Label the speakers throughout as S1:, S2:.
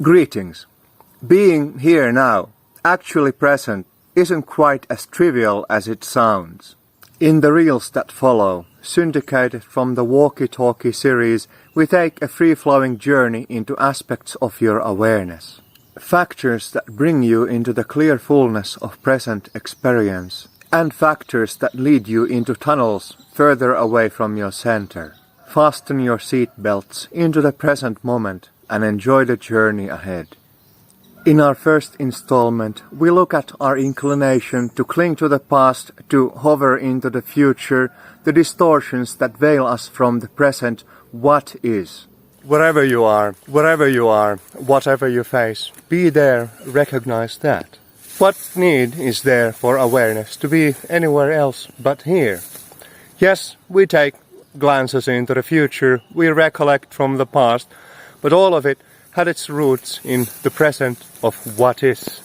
S1: Greetings. Being here now, actually present, isn't quite as trivial as it sounds. In the reels that follow, syndicated from the Walkie Talkie series, we take a free-flowing journey into aspects of your awareness. Factors that bring you into the clear fullness of present experience, and factors that lead you into tunnels further away from your center. Fasten your seat belts into the present moment and enjoy the journey ahead. In our first installment, we look at our inclination to cling to the past, to hover into the future, the distortions that veil us from the present, what is. Wherever you are, whatever you face, be there, recognize that. What need is there for awareness to be anywhere else but here? Yes, we take glances into the future, we recollect from the past, but all of it had its roots in the present of what is.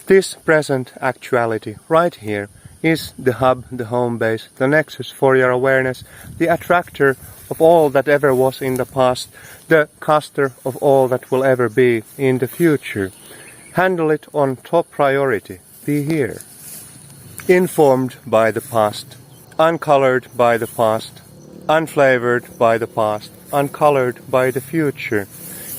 S1: This present actuality right here is the hub, the home base, the nexus for your awareness, the attractor of all that ever was in the past, the caster of all that will ever be in the future. Handle it on top priority. Be here. Informed by the past, uncolored by the past, unflavored by the past, uncolored by the future.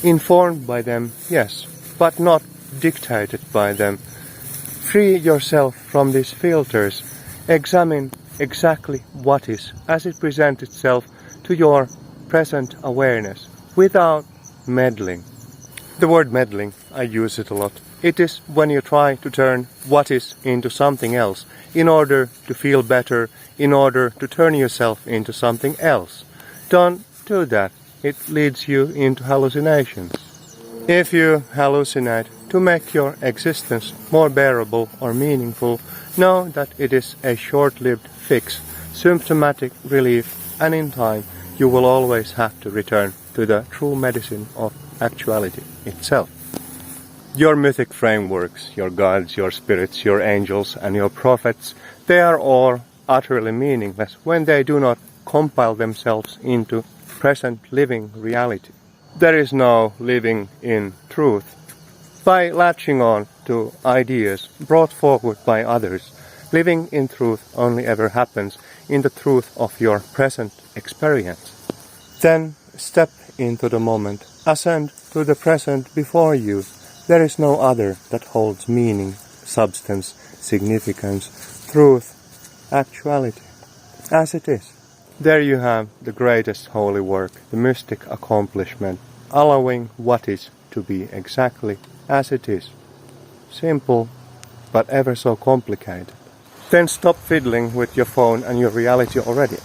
S1: Informed by them, yes, but not dictated by them. Free yourself from these filters. Examine exactly what is as it presents itself to your present awareness without meddling. The word meddling, I use it a lot. It is when you try to turn what is into something else in order to feel better, in order to turn yourself into something else. Don't do that. It leads you into hallucinations. If you hallucinate to make your existence more bearable or meaningful, know that it is a short-lived fix, symptomatic relief, and in time you will always have to return to the true medicine of actuality itself. Your mythic frameworks, your gods, your spirits, your angels, and your prophets, they are all utterly meaningless when they do not compile themselves into present living reality. There is no living in truth. By latching on to ideas brought forward by others, living in truth only ever happens in the truth of your present experience. Then step into the moment, ascend to the present before you. There is no other that holds meaning, substance, significance, truth, actuality, as it is. There you have the greatest holy work, the mystic accomplishment, allowing what is to be exactly as it is. Simple, but ever so complicated. Then stop fiddling with your phone and your reality already.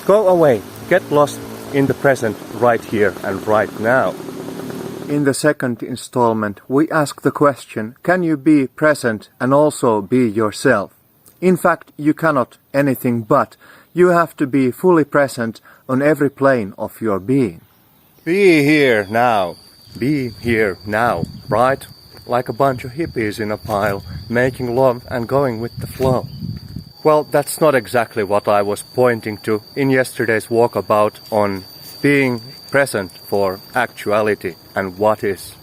S1: Go away, get lost in the present right here and right now. In the second installment, we ask the question, can you be present and also be yourself? In fact, you cannot anything but. You have to be fully present on every plane of your being. Be here now. Be here now, right? Like a bunch of hippies in a pile, making love and going with the flow. Well, that's not exactly what I was pointing to in yesterday's walkabout on being present for actuality and what is.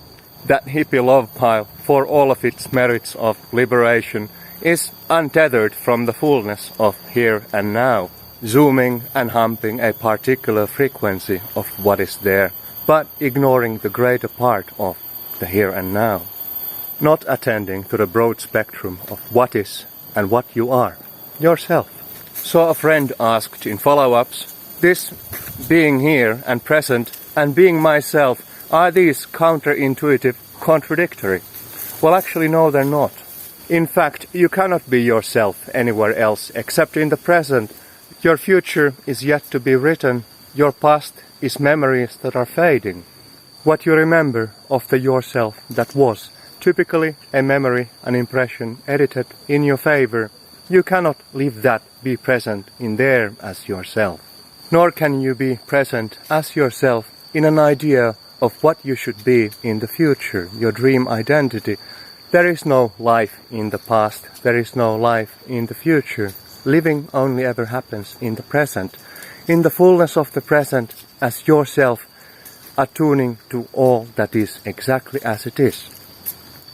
S1: That hippie love pile, for all of its merits of liberation, is untethered from the fullness of here and now, zooming and humping a particular frequency of what is there, but ignoring the greater part of the here and now, not attending to the broad spectrum of what is and what you are, yourself. So a friend asked in follow-ups, this being here and present and being myself, are these counterintuitive, contradictory? Well, actually no, they're not. In fact, you cannot be yourself anywhere else except in the present. Your future is yet to be written. Your past is memories that are fading. What you remember of the yourself that was, typically a memory, an impression edited in your favor, you cannot leave that be present in there as yourself. Nor can you be present as yourself in an idea of what you should be in the future, your dream identity. There is no life in the past, there is no life in the future. Living only ever happens in the present. In the fullness of the present, as yourself, attuning to all that is exactly as it is,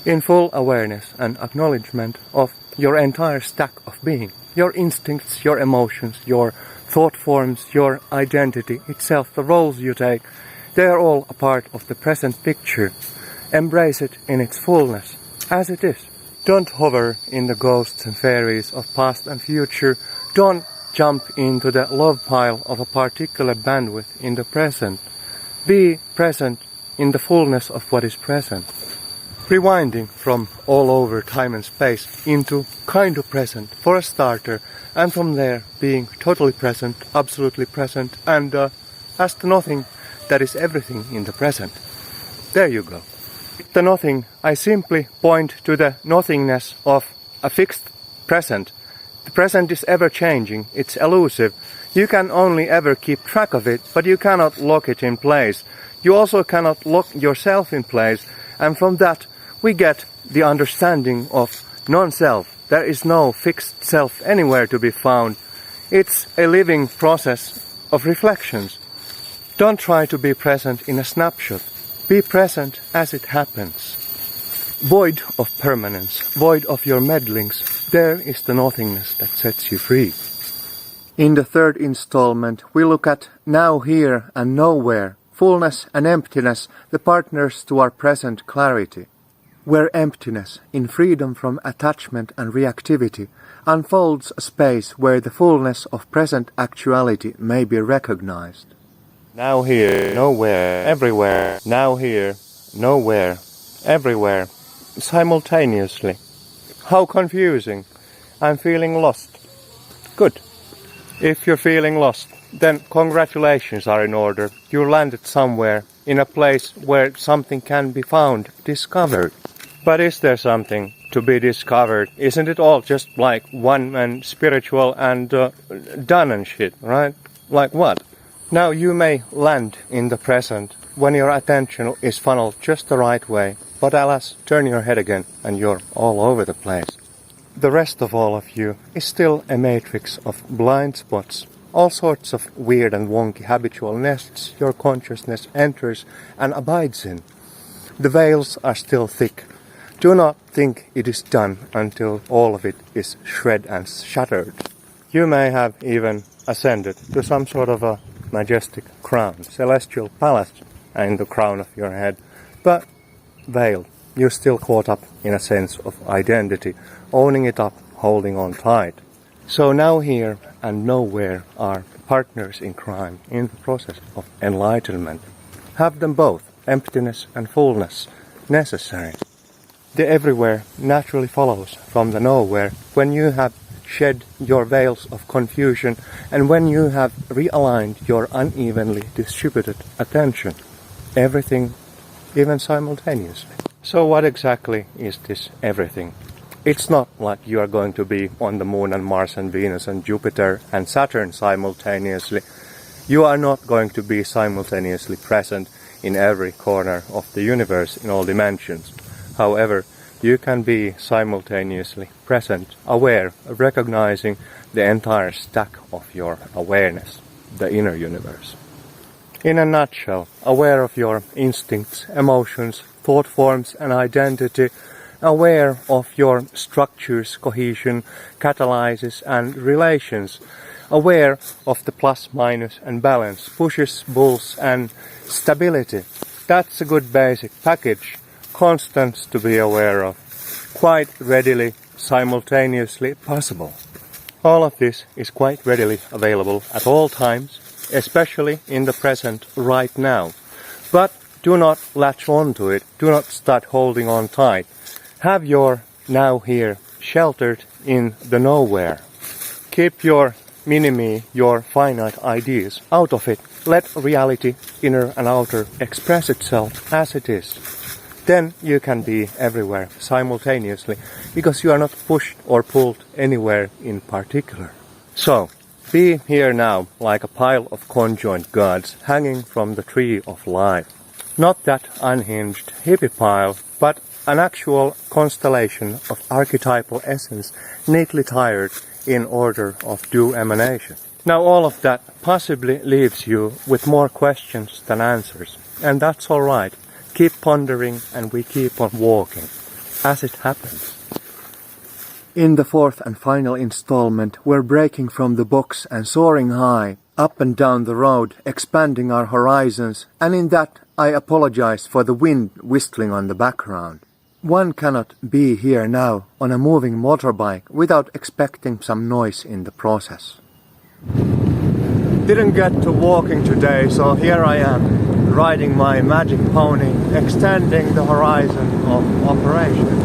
S1: in full awareness and acknowledgement of your entire stack of being, your instincts, your emotions, your thought forms, your identity itself, the roles you take, they are all a part of the present picture. Embrace it in its fullness, as it is. Don't hover in the ghosts and fairies of past and future. Don't jump into the love pile of a particular bandwidth in the present. Be present in the fullness of what is present. Rewinding from all over time and space into kind of present for a starter, and from there being totally present, absolutely present, and as the nothing that is everything in the present. There you go. The nothing, I simply point to the nothingness of a fixed present. The present is ever changing, it's elusive. You can only ever keep track of it, but you cannot lock it in place. You also cannot lock yourself in place, and from that we get the understanding of non-self. There is no fixed self anywhere to be found. It's a living process of reflections. Don't try to be present in a snapshot. Be present as it happens. Void of permanence, void of your meddlings, there is the nothingness that sets you free. In the third installment, we look at now, here and nowhere, fullness and emptiness, the partners to our present clarity, where emptiness, in freedom from attachment and reactivity, unfolds a space where the fullness of present actuality may be recognized. Now here, nowhere, everywhere, now here, nowhere, everywhere, simultaneously. How confusing. I'm feeling lost. Good. If you're feeling lost, then congratulations are in order. You landed somewhere, in a place where something can be found, discovered. But is there something to be discovered? Isn't it all just like one and spiritual and done and shit, right? Like what? Now you may land in the present when your attention is funneled just the right way, but alas, turn your head again and you're all over the place. The rest of all of you is still a matrix of blind spots, all sorts of weird and wonky habitual nests your consciousness enters and abides in. The veils are still thick. Do not think it is done until all of it is shred and shattered. You may have even ascended to some sort of a majestic crown, celestial palace in the crown of your head, but veiled, you're still caught up in a sense of identity, owning it up, holding on tight. So now here and nowhere are partners in crime in the process of enlightenment. Have them both, emptiness and fullness, necessary. The everywhere naturally follows from the nowhere when you have shed your veils of confusion and when you have realigned your unevenly distributed attention. Everything, even simultaneously. So what exactly is this everything? It's not like you are going to be on the moon and Mars and Venus and Jupiter and Saturn simultaneously. You are not going to be simultaneously present in every corner of the universe in all dimensions. However, you can be simultaneously present, aware, recognizing the entire stack of your awareness, the inner universe. In a nutshell, aware of your instincts, emotions, thought forms and identity, aware of your structures, cohesion, catalysis and relations, aware of the plus, minus and balance, pushes, pulls and stability. That's a good basic package. Constants to be aware of, quite readily, simultaneously possible. All of this is quite readily available at all times, especially in the present right now. But do not latch on to it, do not start holding on tight. Have your now here sheltered in the nowhere. Keep your mini-me, your finite ideas out of it. Let reality, inner and outer, express itself as it is. Then you can be everywhere simultaneously, because you are not pushed or pulled anywhere in particular. So, be here now like a pile of conjoined gods hanging from the tree of life. Not that unhinged hippie pile, but an actual constellation of archetypal essence neatly tied in order of due emanation. Now all of that possibly leaves you with more questions than answers. And that's alright. Keep pondering and we keep on walking, as it happens. In the fourth and final installment, we're breaking from the box and soaring high, up and down the road, expanding our horizons, and in that I apologize for the wind whistling on the background. One cannot be here now on a moving motorbike without expecting some noise in the process. Didn't get to walking today, so here I am, riding my magic pony, extending the horizon of operations.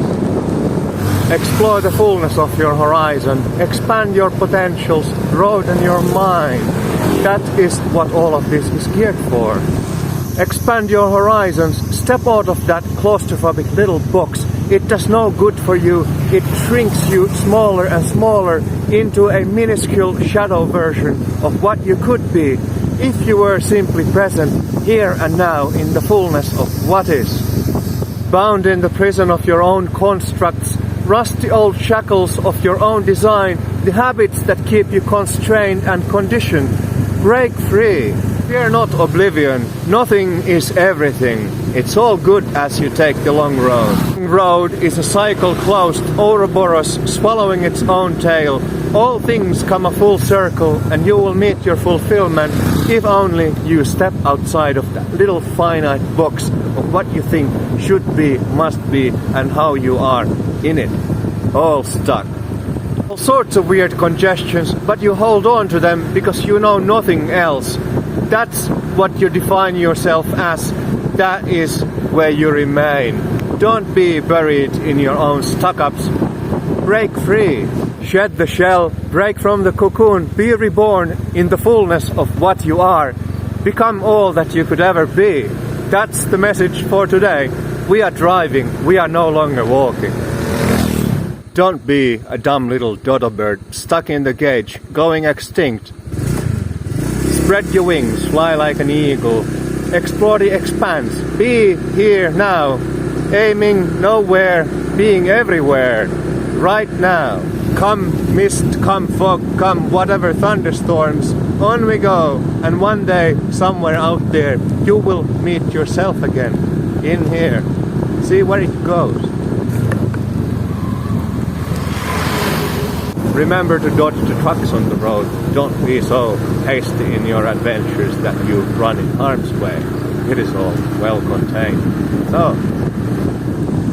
S1: Explore the fullness of your horizon, expand your potentials, broaden your mind. That is what all of this is geared for. Expand your horizons, step out of that claustrophobic little box. It does no good for you. It shrinks you smaller and smaller into a minuscule shadow version of what you could be if you were simply present here and now in the fullness of what is. Bound in the prison of your own constructs, rusty old shackles of your own design, the habits that keep you constrained and conditioned. Break free. Fear not oblivion. Nothing is everything. It's all good as you take the long road. Road is a cycle closed, Ouroboros swallowing its own tail. All things come a full circle and you will meet your fulfillment if only you step outside of that little finite box of what you think should be, must be, and how you are in it. All stuck. All sorts of weird congestions, but you hold on to them because you know nothing else. That's what you define yourself as. That is where you remain. Don't be buried in your own stuck-ups. Break free. Shed the shell. Break from the cocoon. Be reborn in the fullness of what you are. Become all that you could ever be. That's the message for today. We are driving. We are no longer walking. Don't be a dumb little dodo bird stuck in the cage, going extinct. Spread your wings, fly like an eagle. Explore the expanse. Be here now. Aiming nowhere, being everywhere. Right now. Come mist, come fog, come whatever thunderstorms. On we go. And one day, somewhere out there, you will meet yourself again. In here. See where it goes. Remember to dodge the trucks on the road. Don't be so hasty in your adventures that you run in harm's way. It is all well contained. So,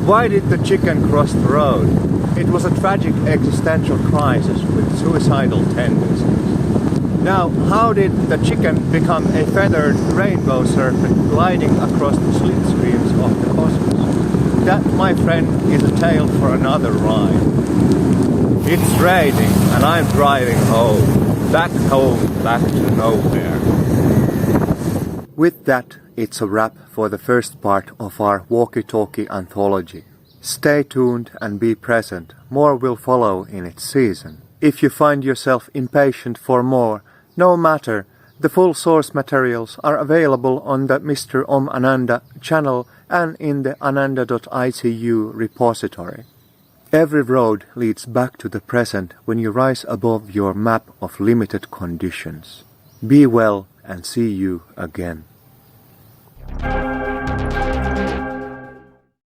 S1: why did the chicken cross the road? It was a tragic existential crisis with suicidal tendencies. Now, how did the chicken become a feathered rainbow serpent gliding across the slipstreams of the cosmos? That, my friend, is a tale for another ride. It's raining and I'm driving home. Back to nowhere. With that, it's a wrap for the first part of our Walkie Talkie anthology. Stay tuned and be present. More will follow in its season. If you find yourself impatient for more, no matter. The full source materials are available on the Mr. Om Ananda channel and in the ananda.itu repository. Every road leads back to the present when you rise above your map of limited conditions. Be well and see you again.